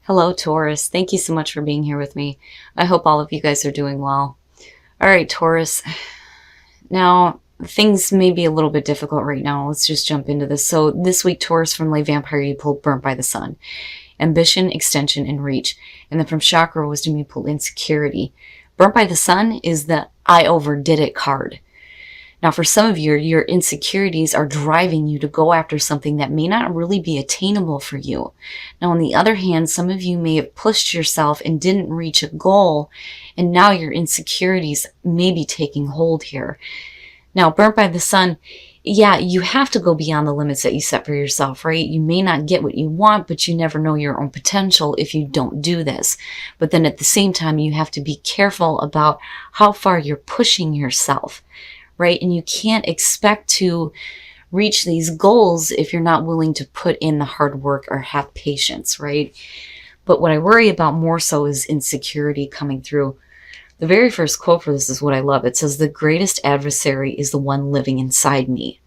Hello, Taurus. Thank you so much for being here with me. I hope all of you guys are doing well. All right, Taurus. Now, things may be a little bit difficult right now. Let's just jump into this. So, this week, Taurus from Lay Vampire, you pulled Burnt by the Sun. Ambition, extension, and reach. And then from Chakra Wisdom, you pulled Insecurity. Burnt by the Sun is the I overdid it card. Now, for some of you, your insecurities are driving you to go after something that may not really be attainable for you. Now, on the other hand, some of you may have pushed yourself and didn't reach a goal, and now your insecurities may be taking hold here. Now, Burnt by the Sun, yeah, you have to go beyond the limits that you set for yourself, right? You may not get what you want, but you never know your own potential if you don't do this. But then at the same time, you have to be careful about how far you're pushing yourself, right? And you can't expect to reach these goals if you're not willing to put in the hard work or have patience, right? But what I worry about more so is insecurity coming through. The very first quote for this is what I love. It says, "The greatest adversary is the one living inside me."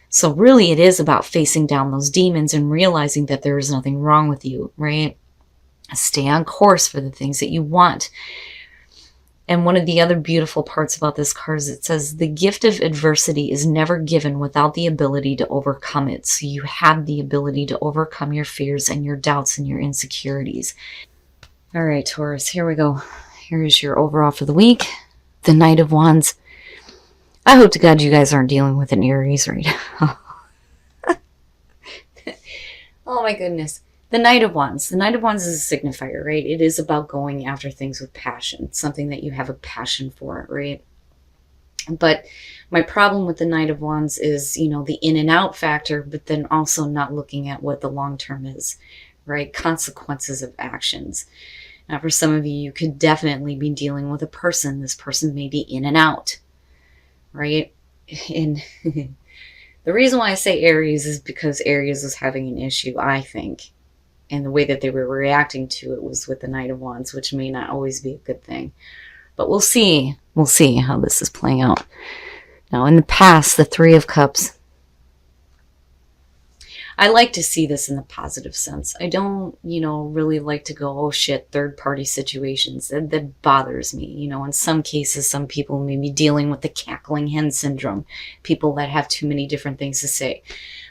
So really it is about facing down those demons and realizing that there is nothing wrong with you, right? Stay on course for the things that you want. And one of the other beautiful parts about this card is it says, "The gift of adversity is never given without the ability to overcome it." So you have the ability to overcome your fears and your doubts and your insecurities. All right, Taurus, here we go. Here's your overall for the week. The Knight of Wands. I hope to God you guys aren't dealing with an Aries right now. Oh my goodness. The Knight of Wands. The Knight of Wands is a signifier, right? It is about going after things with passion, something that you have a passion for, right? But my problem with the Knight of Wands is, the in and out factor, but then also not looking at what the long term is, right? Consequences of actions. Now, for some of you, you could definitely be dealing with a person. This person may be in and out, right? And the reason why I say Aries is because Aries is having an issue, I think. And the way that they were reacting to it was with the Knight of Wands, which may not always be a good thing. But we'll see. We'll see how this is playing out. Now, in the past, the Three of Cups. I like to see this in the positive sense. I don't, really like to go, oh shit, third-party situations. That bothers me. In some cases, some people may be dealing with the cackling hen syndrome. People that have too many different things to say.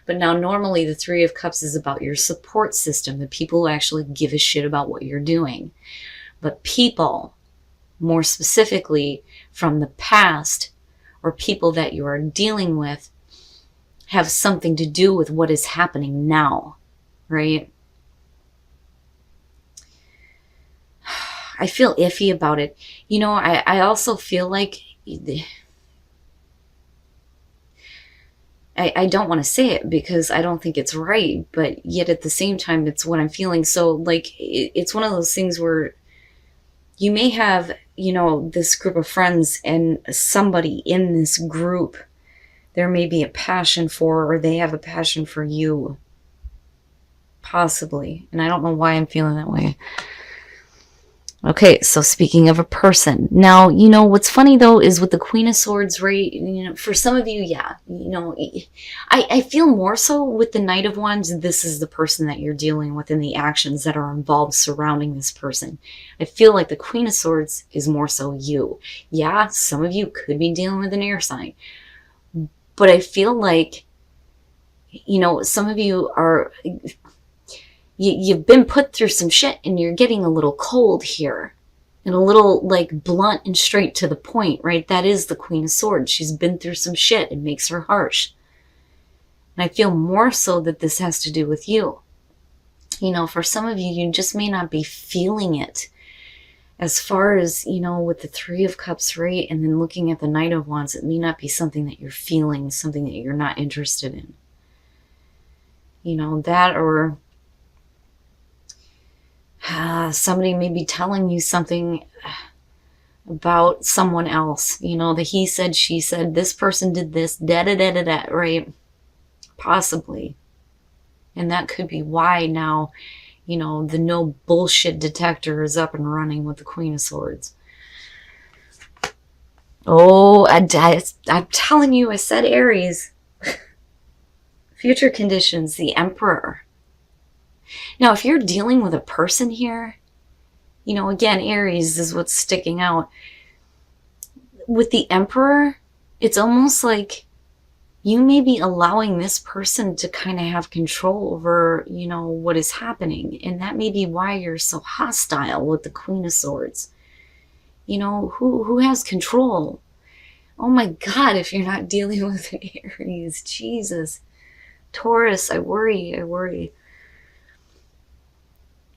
But now normally the Three of Cups is about your support system, the people who actually give a shit about what you're doing. But people, more specifically from the past, or people that you are dealing with, have something to do with what is happening now, right? I feel iffy about it. I also feel like I don't want to say it because I don't think it's right, but yet at the same time, it's what I'm feeling. So, it's one of those things where you may have, this group of friends, and somebody in this group there may be a passion for, or they have a passion for you. Possibly. And I don't know why I'm feeling that way. Okay, so speaking of a person. Now, what's funny though is with the Queen of Swords, right? For some of you, yeah. I feel more so with the Knight of Wands, this is the person that you're dealing with and the actions that are involved surrounding this person. I feel like the Queen of Swords is more so you. Yeah, some of you could be dealing with an air sign. But I feel like, some of you are, you've been put through some shit and you're getting a little cold here. And a little, blunt and straight to the point, right? That is the Queen of Swords. She's been through some shit. It makes her harsh. And I feel more so that this has to do with you. For some of you, you just may not be feeling it. As far as, with the Three of Cups, right? And then looking at the Knight of Wands, it may not be something that you're feeling, something that you're not interested in. That or somebody may be telling you something about someone else. The he said, she said, this person did this, da-da-da-da-da, right? Possibly. And that could be why now the no bullshit detector is up and running with the Queen of Swords. Oh, I'm telling you, I said Aries. Future conditions, the Emperor. Now, if you're dealing with a person here, you know, again, Aries is what's sticking out. With the Emperor, it's almost like you may be allowing this person to kind of have control over, you know, what is happening. And that may be why you're so hostile with the Queen of Swords. You know, who has control? Oh my God, if you're not dealing with an Aries, Jesus. Taurus, I worry.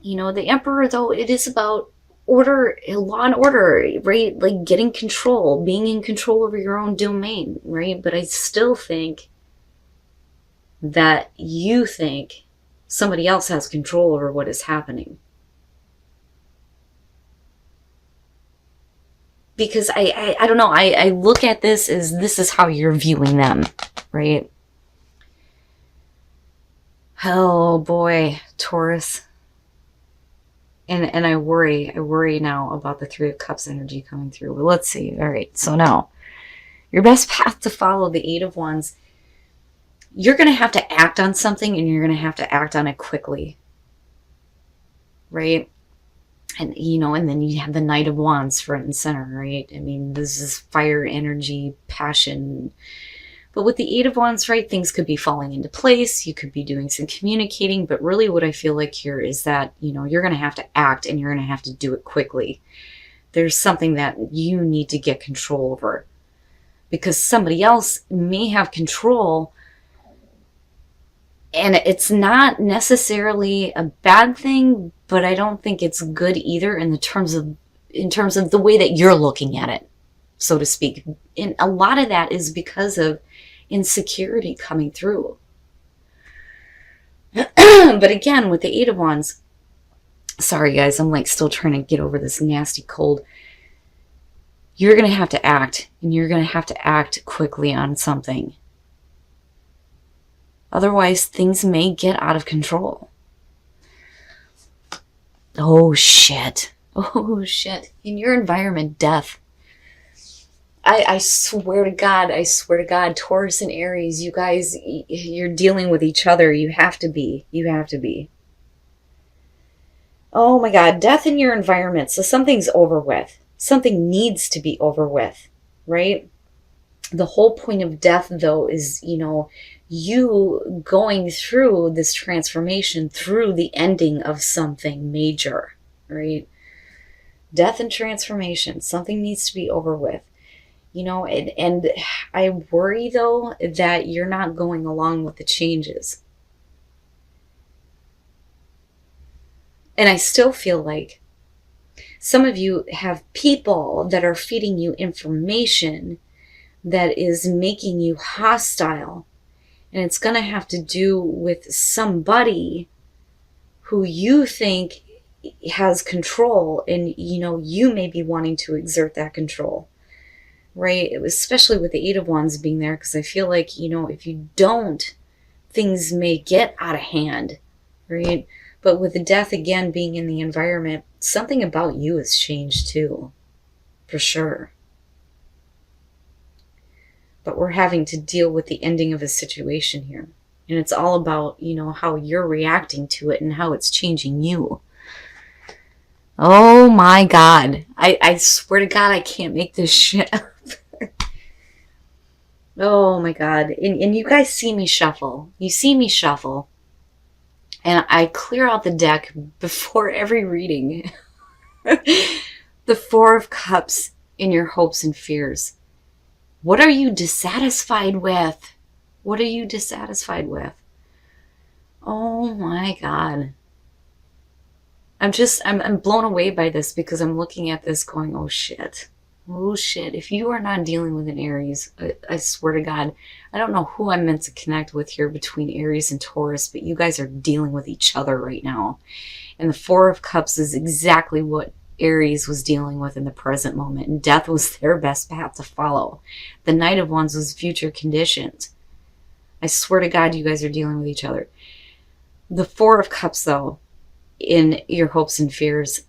You know, the Emperor, though, it is about order, law and order, right? Like getting control, being in control over your own domain, right? But I still think that you think somebody else has control over what is happening. Because I don't know, I look at this as this is how you're viewing them, right? Oh boy, Taurus. And I worry now about the Three of Cups energy coming through. But let's see. All right, so now, your best path to follow, the Eight of Wands. You're going to have to act on something, and you're going to have to act on it quickly. Right? And, you know, and then you have the Knight of Wands front and center, right? I mean, this is fire, energy, passion. But with the Eight of Wands, right, things could be falling into place. You could be doing some communicating. But really what I feel like here is that, you know, you're going to have to act and you're going to have to do it quickly. There's something that you need to get control over. Because somebody else may have control. And it's not necessarily a bad thing, but I don't think it's good either in terms of the way that you're looking at it, so to speak. And a lot of that is because of insecurity coming through. But again, with the Eight of Wands, sorry guys, I'm like still trying to get over this nasty cold. You're going to have to act, and you're going to have to act quickly on something. Otherwise, things may get out of control. Oh shit. Oh shit. In your environment, death. I swear to God, Taurus and Aries, you guys, you're dealing with each other. You have to be. Oh my God, death in your environment. So something's over with. Something needs to be over with, right? The whole point of death, though, is, you know, you going through this transformation through the ending of something major, right? Death and transformation. Something needs to be over with. You know, and I worry, though, that you're not going along with the changes. And I still feel like some of you have people that are feeding you information that is making you hostile. And it's going to have to do with somebody who you think has control. And, you know, you may be wanting to exert that control. Right? Especially with the Eight of Wands being there, because I feel like, you know, if you don't, things may get out of hand, right? But with the death again being in the environment, something about you has changed too, for sure. But we're having to deal with the ending of a situation here. And it's all about, you know, how you're reacting to it and how it's changing you. Oh my God. I swear to God, I can't make this shit up. Oh my God. And you guys see me shuffle. You see me shuffle. And I clear out the deck before every reading. The Four of Cups in your hopes and fears. What are you dissatisfied with? What are you dissatisfied with? Oh my God. I'm blown away by this because I'm looking at this going, oh shit. Oh shit. If you are not dealing with an Aries, I swear to God, I don't know who I'm meant to connect with here between Aries and Taurus, but you guys are dealing with each other right now. And the Four of Cups is exactly what Aries was dealing with in the present moment. And death was their best path to follow. The Knight of Wands was future conditioned. I swear to God, you guys are dealing with each other. The Four of Cups, though, in your hopes and fears,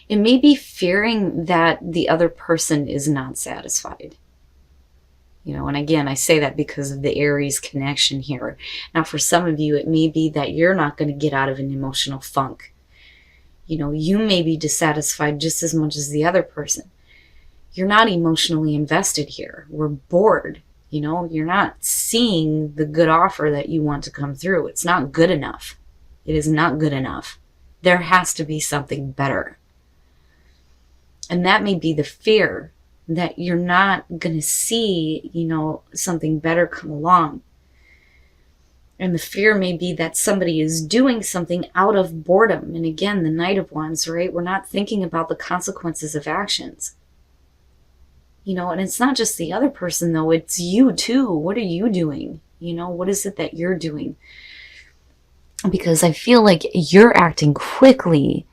it may be fearing that the other person is not satisfied. You know, and again, I say that because of the Aries connection here. Now, for some of you, it may be that you're not going to get out of an emotional funk. You know, you may be dissatisfied just as much as the other person. You're not emotionally invested here. We're bored. You know, you're not seeing the good offer that you want to come through. It's not good enough. It is not good enough. There has to be something better. And that may be the fear that you're not going to see, you know, something better come along. And the fear may be that somebody is doing something out of boredom. And again, the Knight of Wands, right? We're not thinking about the consequences of actions. You know, and it's not just the other person, though. It's you, too. What are you doing? You know, what is it that you're doing? Because I feel like you're acting quickly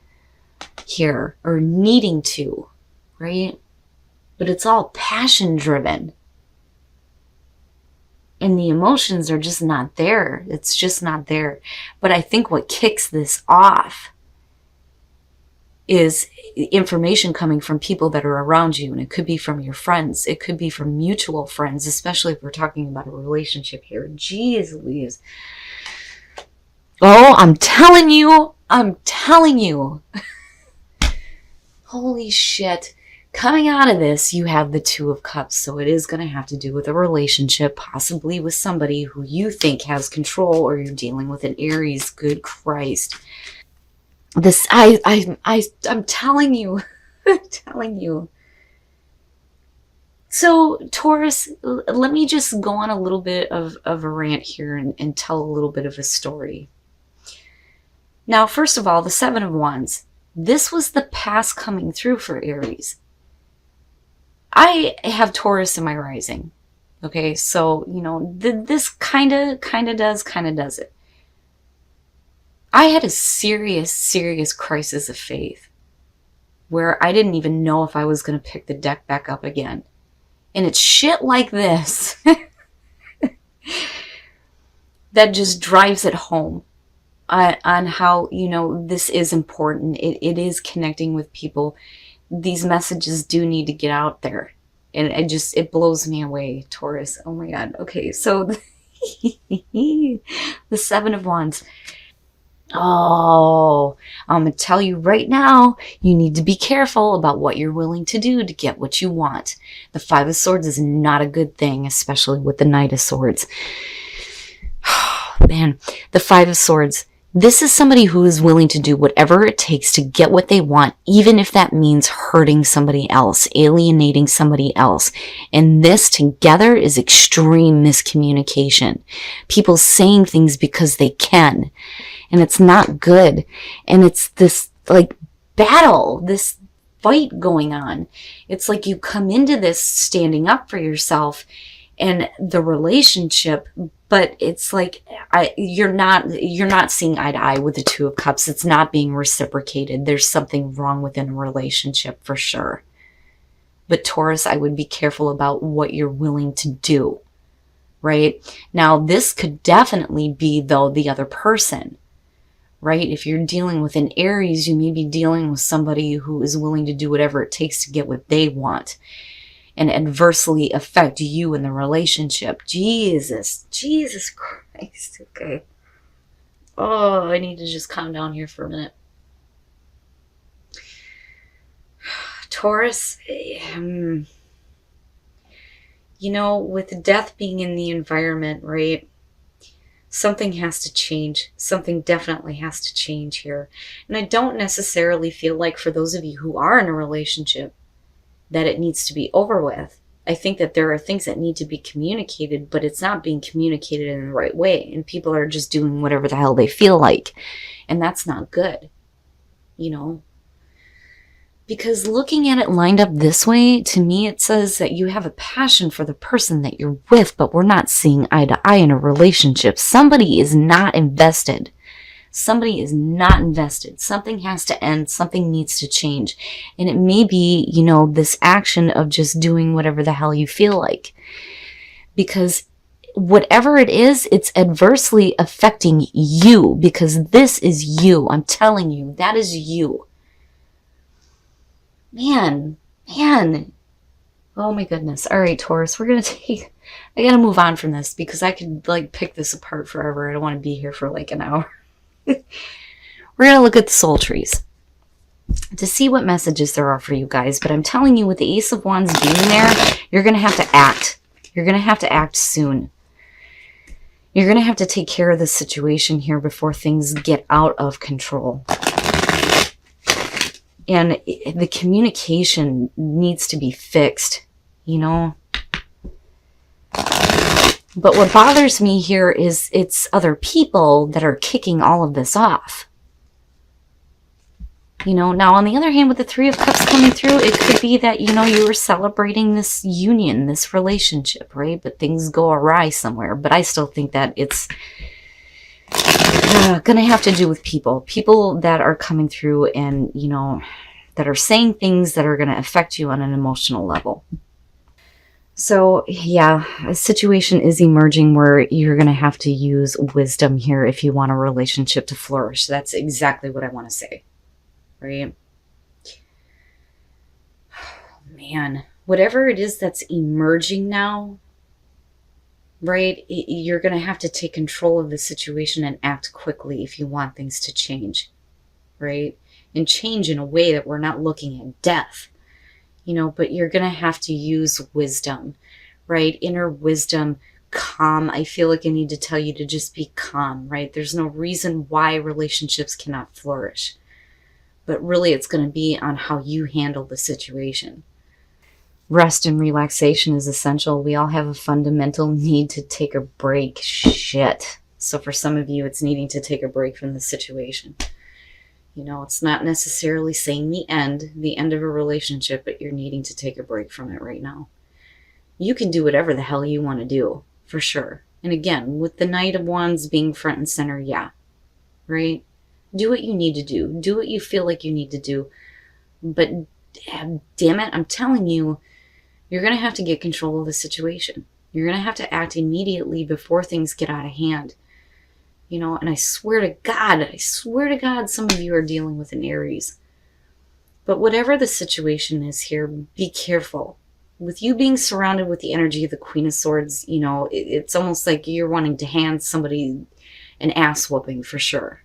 here, or needing to, right? But it's all passion driven. And the emotions are just not there. It's just not there. But I think what kicks this off is information coming from people that are around you. And it could be from your friends. It could be from mutual friends, especially if we're talking about a relationship here. Jeez Louise. Oh, I'm telling you. Holy shit. Coming out of this, you have the Two of Cups, so it is going to have to do with a relationship, possibly with somebody who you think has control, or you're dealing with an Aries. Good Christ. This, I'm telling you, I'm telling you. So, Taurus, let me just go on a little bit of a rant here and tell a little bit of a story. Now, first of all, the Seven of Wands. This was the past coming through for Aries. I have Taurus in my rising. Okay, so, you know, this kind of does it. I had a serious crisis of faith where I didn't even know if I was going to pick the deck back up again. And it's shit like this that just drives it home on how, you know, this is important. It is connecting with people. These messages do need to get out there. And it blows me away, Taurus. Oh my God. Okay, so the Seven of Wands. Oh, I'm going to tell you right now, you need to be careful about what you're willing to do to get what you want. The Five of Swords is not a good thing, especially with the Knight of Swords. Man, the Five of Swords. This is somebody who is willing to do whatever it takes to get what they want, even if that means hurting somebody else, alienating somebody else. And this together is extreme miscommunication. People saying things because they can. And it's not good. And it's this like battle, this fight going on. It's like you come into this standing up for yourself and the relationship, but it's like you're not seeing eye to eye with the Two of Cups. It's not being reciprocated. There's something wrong within a relationship for sure. But Taurus, I would be careful about what you're willing to do, right? Now, this could definitely be, though, the other person, right? If you're dealing with an Aries, you may be dealing with somebody who is willing to do whatever it takes to get what they want and adversely affect you in the relationship. Jesus Christ. Okay. Oh, I need to just calm down here for a minute. Taurus, you know, with death being in the environment, right? Something has to change. Something definitely has to change here. And I don't necessarily feel like for those of you who are in a relationship that it needs to be over with. I think that there are things that need to be communicated, but it's not being communicated in the right way. And people are just doing whatever the hell they feel like. And that's not good, you know? Because looking at it lined up this way, to me, it says that you have a passion for the person that you're with, but we're not seeing eye to eye in a relationship. Somebody is not invested. Somebody is not invested. Something has to end. Something needs to change. And it may be, you know, this action of just doing whatever the hell you feel like. Because whatever it is, it's adversely affecting you. Because this is you. I'm telling you, that is you. Man. Oh my goodness. All right, Taurus, we're going to take I gotta move on from this because I could like pick this apart forever. I don't want to be here for like an hour. We're gonna look at the soul trees to see what messages there are for you guys. But I'm telling you, with the Ace of Wands being there, you're gonna have to act. You're gonna have to act soon. You're gonna have to take care of the situation here before things get out of control. And the communication needs to be fixed, you know. But what bothers me here is it's other people that are kicking all of this off. You know, now on the other hand, with the Three of Cups coming through, it could be that, you know, you were celebrating this union, this relationship, right? But things go awry somewhere. But I still think that it's going to have to do with people. People that are coming through and, you know, that are saying things that are going to affect you on an emotional level. So, yeah, a situation is emerging where you're going to have to use wisdom here if you want a relationship to flourish. That's exactly what I want to say, right? Man, whatever it is that's emerging now, right, you're going to have to take control of the situation and act quickly if you want things to change, right? And change in a way that we're not looking at death. You know, but you're going to have to use wisdom, right? Inner wisdom, calm. I feel like I need to tell you to just be calm, right? There's no reason why relationships cannot flourish. But really, it's going to be on how you handle the situation. Rest and relaxation is essential. We all have a fundamental need to take a break. Shit. So for some of you, it's needing to take a break from the situation. You know, it's not necessarily saying the end of a relationship, but you're needing to take a break from it right now. You can do whatever the hell you want to do, for sure. And again, with the Knight of Wands being front and center, yeah, right? Do what you need to do. Do what you feel like you need to do. But damn it, I'm telling you, you're going to have to get control of the situation. You're going to have to act immediately before things get out of hand. You know, and I swear to God, some of you are dealing with an Aries. But whatever the situation is here, be careful. With you being surrounded with the energy of the Queen of Swords, you know, it's almost like you're wanting to hand somebody an ass whooping for sure.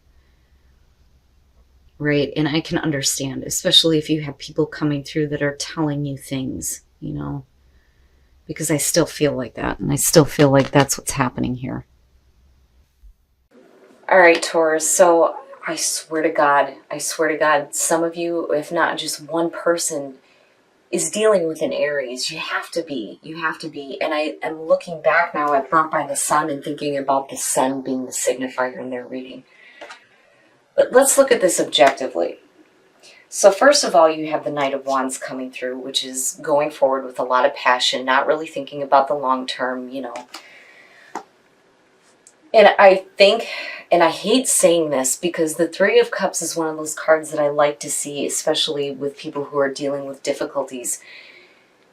Right? And I can understand, especially if you have people coming through that are telling you things, you know, because I still feel like that. And I still feel like that's what's happening here. All right, Taurus, so I swear to God, some of you, if not just one person, is dealing with an Aries. You have to be. And I am looking back now at Burnt by the Sun and thinking about the sun being the signifier in their reading. But let's look at this objectively. So first of all, you have the Knight of Wands coming through, which is going forward with a lot of passion, not really thinking about the long term, you know. And I think, and I hate saying this because the Three of Cups is one of those cards that I like to see, especially with people who are dealing with difficulties.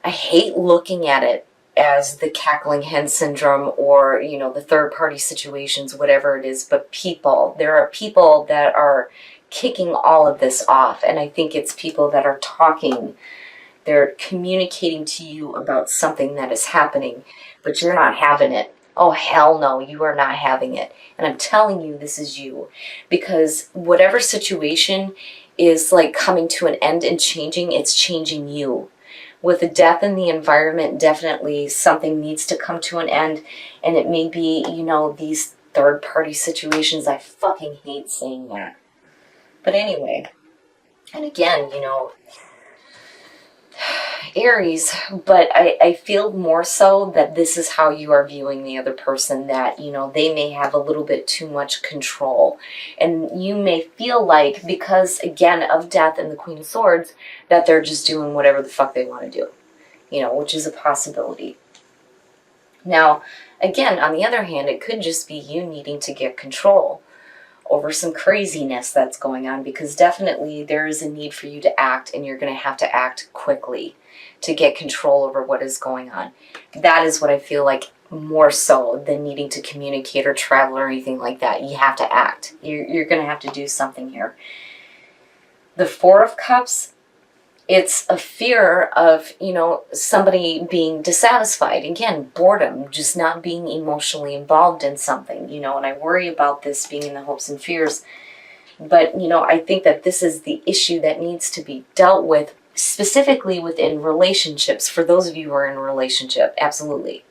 I hate looking at it as the cackling hen syndrome or, you know, the third party situations, whatever it is, but people. There are people that are kicking all of this off. And I think it's people that are talking. They're communicating to you about something that is happening, but you're not having it. Oh, hell no, you are not having it. And I'm telling you, this is you. Because whatever situation is like coming to an end and changing, it's changing you. With the death in the environment, definitely something needs to come to an end. And it may be, you know, these third-party situations. I fucking hate saying that. But anyway, and again, you know, Aries, but I feel more so that this is how you are viewing the other person, that, you know, they may have a little bit too much control. And you may feel like, because, again, of death and the Queen of Swords, that they're just doing whatever the fuck they want to do, you know, which is a possibility. Now, again, on the other hand, it could just be you needing to get control over some craziness that's going on, because definitely there is a need for you to act, and you're going to have to act quickly to get control over what is going on. That is what I feel like, more so than needing to communicate or travel or anything like that. You have to act. You're going to have to do something here. The Four of Cups It's a fear of, you know, somebody being dissatisfied. Again, boredom, just not being emotionally involved in something, you know, and I worry about this being in the hopes and fears. But, you know, I think that this is the issue that needs to be dealt with, specifically within relationships. For those of you who are in a relationship, absolutely.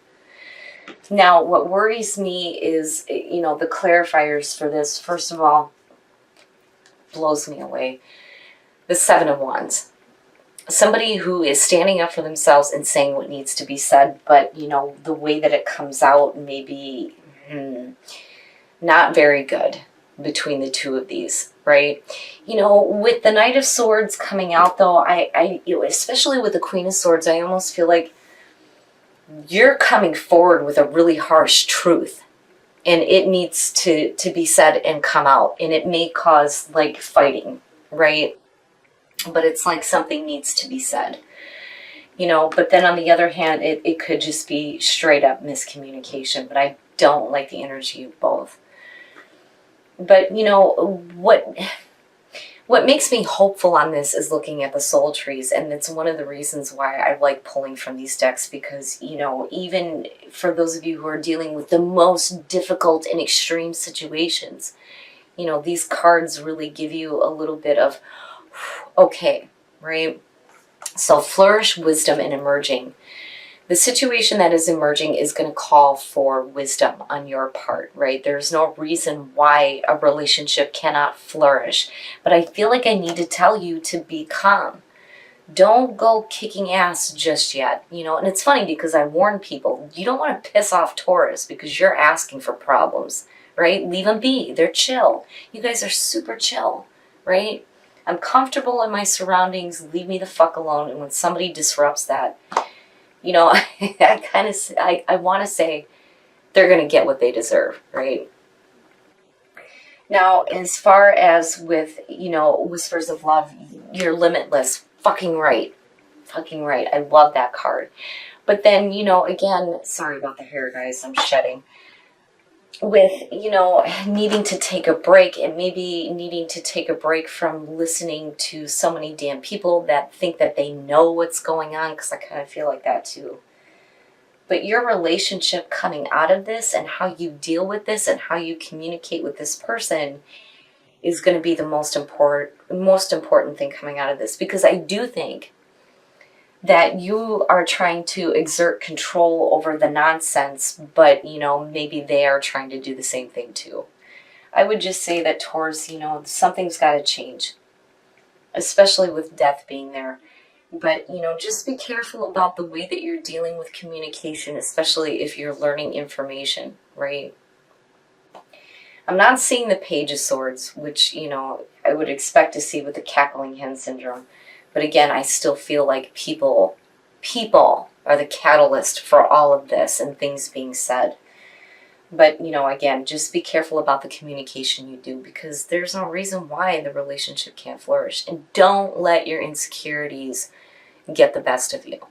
Now, what worries me is, you know, the clarifiers for this, first of all, blows me away. The Seven of Wands. Somebody who is standing up for themselves and saying what needs to be said, but, you know, the way that it comes out may be not very good between the two of these, right? You know, with the Knight of Swords coming out, though, I you know, especially with the Queen of Swords, I almost feel like you're coming forward with a really harsh truth, and it needs to be said and come out, and it may cause, like, fighting, right? But it's like something needs to be said, you know. But then on the other hand, it could just be straight up miscommunication, but I don't like the energy of both. But, you know, what makes me hopeful on this is looking at the soul trees, and it's one of the reasons why I like pulling from these decks, because, you know, even for those of you who are dealing with the most difficult and extreme situations, you know, these cards really give you a little bit of, okay, right? So flourish, wisdom, and emerging. The situation that is emerging is going to call for wisdom on your part, right? There's no reason why a relationship cannot flourish. But I feel like I need to tell you to be calm. Don't go kicking ass just yet, you know. And it's funny because I warn people, you don't want to piss off Taurus because you're asking for problems, right? Leave them be. They're chill. You guys are super chill, right? I'm comfortable in my surroundings. Leave me the fuck alone. And when somebody disrupts that, you know, I want to say they're going to get what they deserve, right? Now, as far as with, you know, Whispers of Love, you're limitless. Fucking right. Fucking right. I love that card. But then, you know, again, sorry about the hair, guys. I'm shedding. With, you know, needing to take a break, and maybe needing to take a break from listening to so many damn people that think that they know what's going on, because I kind of feel like that too. But your relationship coming out of this, and how you deal with this, and how you communicate with this person, is going to be the most important thing coming out of this. Because I do think that you are trying to exert control over the nonsense, but, you know, maybe they are trying to do the same thing too. I would just say that Taurus, you know, something's got to change, especially with death being there. But, you know, just be careful about the way that you're dealing with communication, especially if you're learning information, right? I'm not seeing the Page of Swords, which, you know, I would expect to see with the cackling hen syndrome. But again, I still feel like people are the catalyst for all of this and things being said. But, you know, again, just be careful about the communication you do, because there's no reason why the relationship can't flourish. And don't let your insecurities get the best of you.